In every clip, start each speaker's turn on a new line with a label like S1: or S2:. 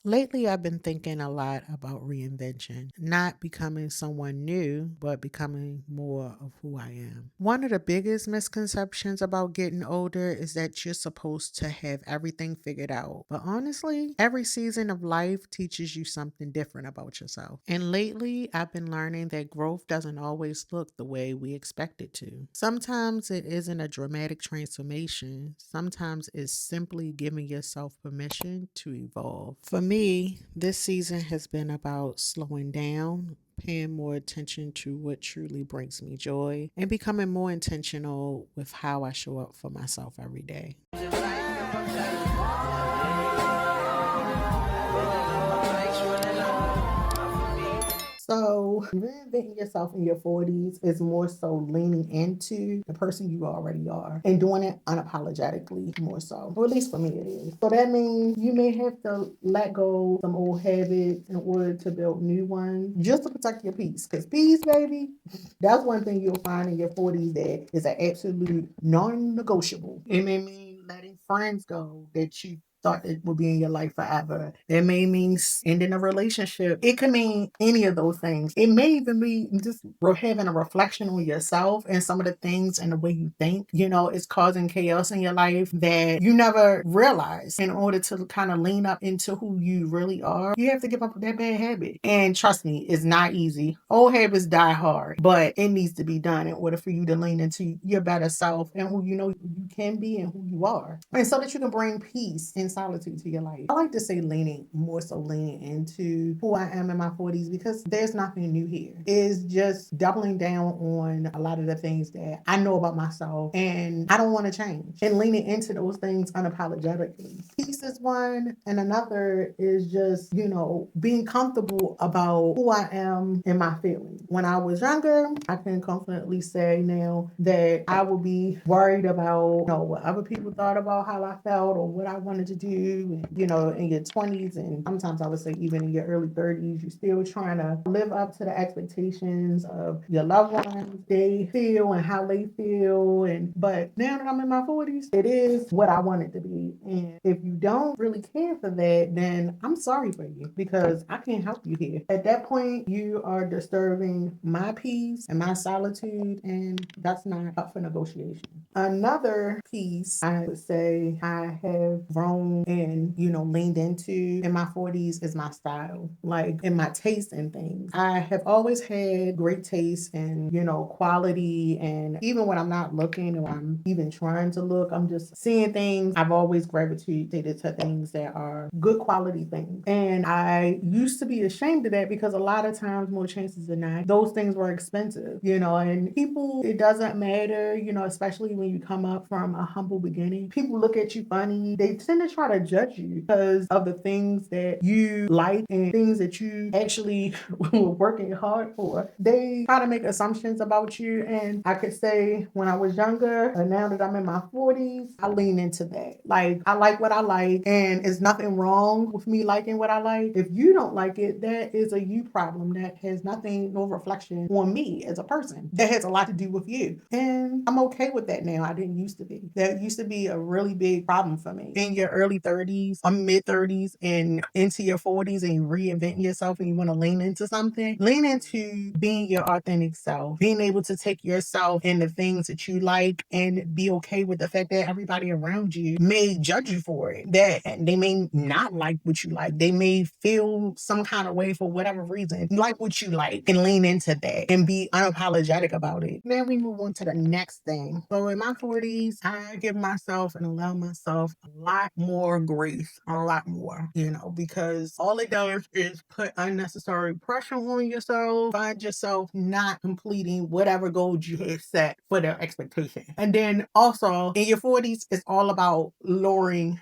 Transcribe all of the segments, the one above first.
S1: Lately, I've been thinking a lot about reinvention, not becoming someone new, but becoming more of who I am. One of the biggest misconceptions about getting older is that you're supposed to have everything figured out. But honestly, every season of life teaches you something different about yourself. And lately, I've been learning that growth doesn't always look the way we expect it to. Sometimes it isn't a dramatic transformation, sometimes it's simply giving yourself permission to evolve. For me, this season has been about slowing down, paying more attention to what truly brings me joy, and becoming more intentional with how I show up for myself every day. So, reinventing yourself in your 40s is more so leaning into the person you already are and doing it unapologetically more so. Or at least for me, it is. So, that means you may have to let go some old habits in order to build new ones just to protect your peace. Because peace, baby, that's one thing you'll find in your 40s that is an absolute non negotiable. It may mean letting friends go that you thought it would be in your life forever. It may mean ending a relationship. It could mean any of those things. It may even be just having a reflection on yourself and some of the things and the way you think, is causing chaos in your life that you never realized. In order to kind of lean up into who you really are, you have to give up that bad habit. And trust me, it's not easy. Old habits die hard, but it needs to be done in order for you to lean into your better self and who you know you can be and who you are. And so that you can bring peace and solitude to your life. I like to say more so leaning into who I am in my 40s because there's nothing new here. It's just doubling down on a lot of the things that I know about myself and I don't want to change and leaning into those things unapologetically. Peace is one, and another is just, being comfortable about who I am and my feelings. When I was younger, I can confidently say now that I would be worried about, what other people thought about how I felt or what I wanted to do. And, in your 20s, and sometimes I would say even in your early 30s, you're still trying to live up to the expectations of your loved ones, they feel and how they feel. But now that I'm in my 40s, it is what I want it to be. And if you don't really care for that, then I'm sorry for you because I can't help you here. At that point, you are disturbing my peace and my solitude, and that's not up for negotiation. Another piece I would say I have grown and, leaned into in my 40s is my style, like in my taste in things. I have always had great taste and, quality. And even when I'm not looking or I'm even trying to look, I'm just seeing things. I've always gravitated to things that are good quality things. And I used to be ashamed of that because a lot of times, more chances than not, those things were expensive, and people, it doesn't matter, especially when you come up from a humble beginning. People look at you funny. They tend to try to judge you because of the things that you like and things that you actually were working hard for. They try to make assumptions about you. And I could say when I was younger, and now that I'm in my 40s, I lean into that. Like, I like what I like, and it's nothing wrong with me liking what I like. If you don't like it, that is a you problem. That has nothing, no reflection on me as a person. That has a lot to do with you. And I'm okay with that now. I didn't used to be. That used to be a really big problem for me. In your early 30s or mid 30s and into your 40s and you reinvent yourself and you want to lean into something, lean into being your authentic self, being able to take yourself and the things that you like and be okay with the fact that everybody around you may judge you for it. That they may not like what you like. They may feel some kind of way for whatever reason. Like what you like and lean into that and be unapologetic about it. Then we move on to the next thing. So in my 40s, I give myself and allow myself a lot more grace, a lot more, because all it does is put unnecessary pressure on yourself, find yourself not completing whatever goals you have set for their expectation. And then also in your 40s, it's all about lowering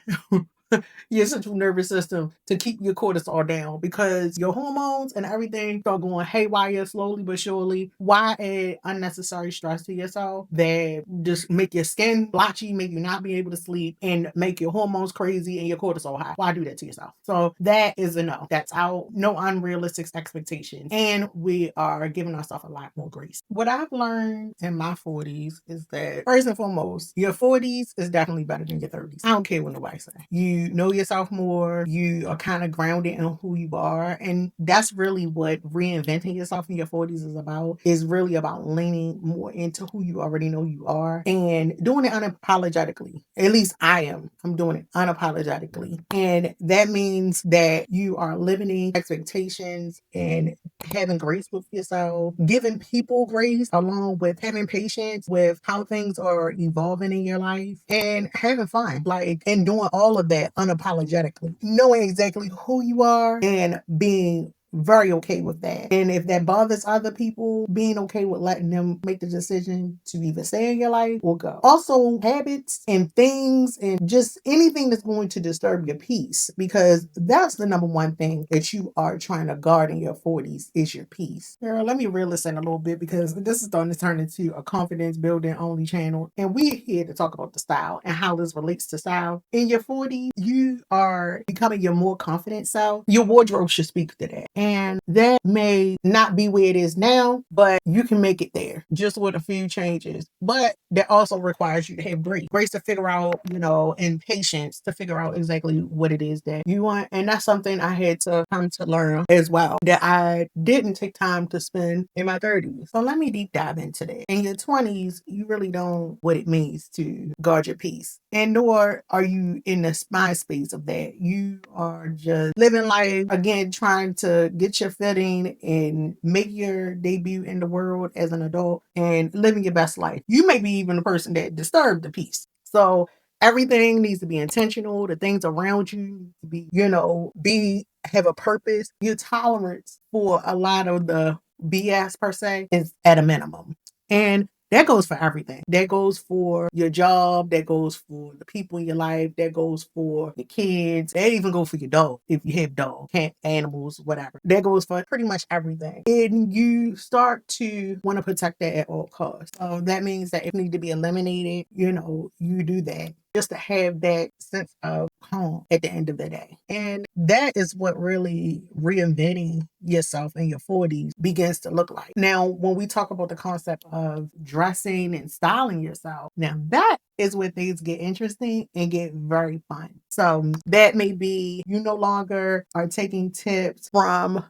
S1: your central nervous system to keep your cortisol down because your hormones and everything start going haywire slowly but surely. Why add unnecessary stress to yourself that just make your skin blotchy, make you not be able to sleep, and make your hormones crazy and your cortisol high? Why do that to yourself? So that is a no. That's out. No unrealistic expectations. And we are giving ourselves a lot more grace. What I've learned in my 40s is that first and foremost, your 40s is definitely better than your 30s. I don't care what nobody say. You know yourself more. You are kind of grounded in who you are. And that's really what reinventing yourself in your 40s is about. Is really about leaning more into who you already know you are and doing it unapologetically. At least I am. I'm doing it unapologetically. And that means that you are limiting expectations and having grace with yourself, giving people grace along with having patience with how things are evolving in your life and having fun, like, and doing all of that unapologetically, knowing exactly who you are and being very okay with that. And if that bothers other people, being okay with letting them make the decision to either stay in your life or go. Also, habits and things and just anything that's going to disturb your peace, because that's the number one thing that you are trying to guard in your 40s is your peace. Girl, let me reel this in a little bit because this is starting to turn into a confidence building only channel. And we're here to talk about the style and how this relates to style. In your 40s, you are becoming your more confident self. Your wardrobe should speak to that. And that may not be where it is now, but you can make it there just with a few changes. But that also requires you to have grace to figure out, and patience to figure out exactly what it is that you want. And that's something I had to come to learn as well, that I didn't take time to spend in my 30s. So let me deep dive into that. In your 20s, you really don't know what it means to guard your peace. And nor are you in the mind space of that. You are just living life, again, trying to get your footing and make your debut in the world as an adult and living your best life. You may be even the person that disturbed the peace. So everything needs to be intentional. The things around you need to have a purpose. Your tolerance for a lot of the BS per se is at a minimum. And that goes for everything. That goes for your job. That goes for the people in your life. That goes for your kids. That even goes for your dog. If you have dogs, cat, animals, whatever. That goes for pretty much everything. And you start to want to protect that at all costs. So that means that if it needs to be eliminated, you do that just to have that sense of calm at the end of the day. And that is what really reinventing yourself in your 40s begins to look like. Now, when we talk about the concept of dressing and styling yourself, now that is where things get interesting and get very fun. So that may be you no longer are taking tips from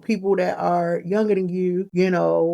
S1: people that are younger than you,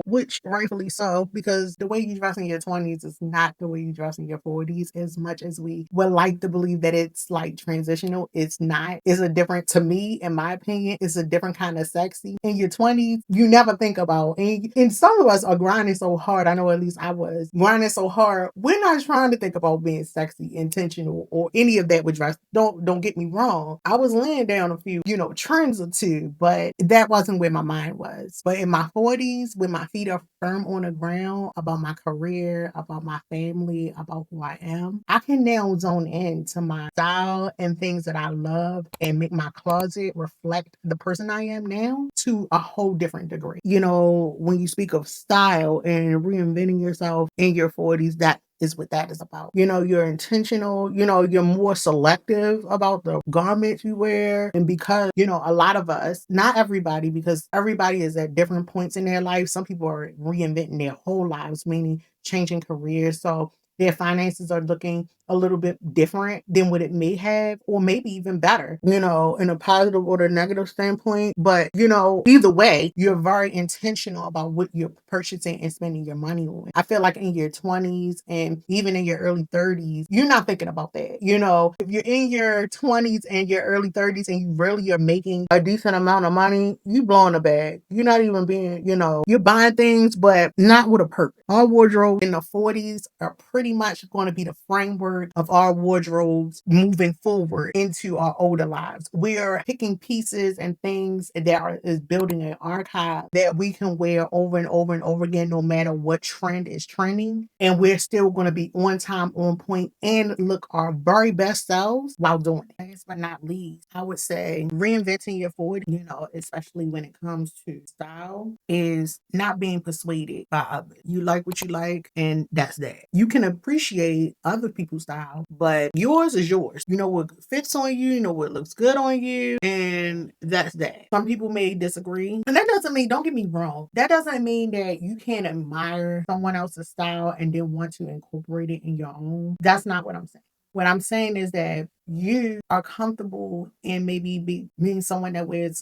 S1: which rightfully so, because the way you dress in your 20s is not the way you dress in your 40s. As much as we would like to believe that it's like transitional, it's not. It's a different, to me, in my opinion, it's a different kind of sexy. In your 20s, you never think about, and some of us are grinding so hard. I know at least I was grinding so hard. We're not trying to think about being sexy, intentional, or any of that with dress. Don't get me wrong. I was laying down a few, trends or two, but that wasn't where my mind was. But in my 40s, when my feet are firm on the ground about my career, about my family, about who I am, I can now zone in to my style and things that I love and make my closet reflect the person I am now to a whole different degree. When you speak of style and reinventing yourself in your 40s, that is what that is about. You're intentional, you're more selective about the garments you wear. And because, a lot of us, not everybody, because everybody is at different points in their life. Some people are reinventing their whole lives, meaning changing careers. So their finances are looking a little bit different than what it may have, or maybe even better, in a positive or a negative standpoint. But, either way, you're very intentional about what you're purchasing and spending your money on. I feel like in your 20s and even in your early 30s, you're not thinking about that. If you're in your 20s and your early 30s and you really are making a decent amount of money, you blowing a bag. You're not even being, you're buying things, but not with a purpose. Our wardrobe in the 40s are pretty much going to be the framework of our wardrobes moving forward into our older lives. We are picking pieces and things that is building an archive that we can wear over and over and over again, no matter what trend is trending. And we're still going to be on time, on point, and look our very best selves while doing it. Last but not least, I would say reinventing your 40s, especially when it comes to style, is not being persuaded by others. You like what you like, and that's that. You can appreciate other people's style, but yours is yours. You know what fits on you, you know what looks good on you, and that's that. Some people may disagree, and that doesn't mean, don't get me wrong, that doesn't mean that you can't admire someone else's style and then want to incorporate it in your own. That's not what I'm saying. What I'm saying is that you are comfortable in maybe being someone that wears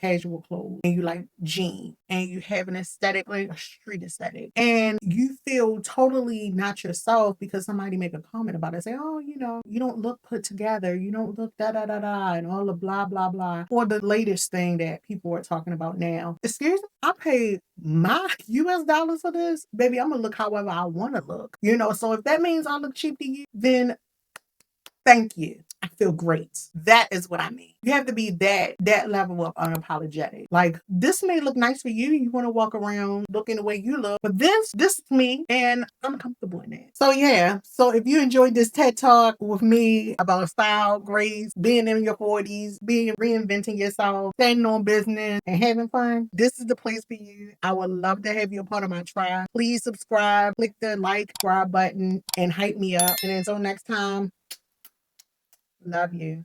S1: casual clothes, and you like jeans, and you have an aesthetic like a street aesthetic, and you feel totally not yourself because somebody make a comment about it, say, oh, you don't look put together, you don't look da da da da, and all the blah blah blah, or the latest thing that people are talking about now. Excuse me, I paid my US dollars for this, baby. I'm gonna look however I want to look, so if that means I look cheap to you, then thank you. I feel great. That is what I mean. You have to be that level of unapologetic. Like, this may look nice for you. You want to walk around looking the way you look, but this is me, and I'm comfortable in that. So yeah. So if you enjoyed this TED Talk with me about style, grace, being in your 40s, being reinventing yourself, standing on business, and having fun, this is the place for you. I would love to have you a part of my tribe. Please subscribe, click the subscribe button, and hype me up. And until next time, love you.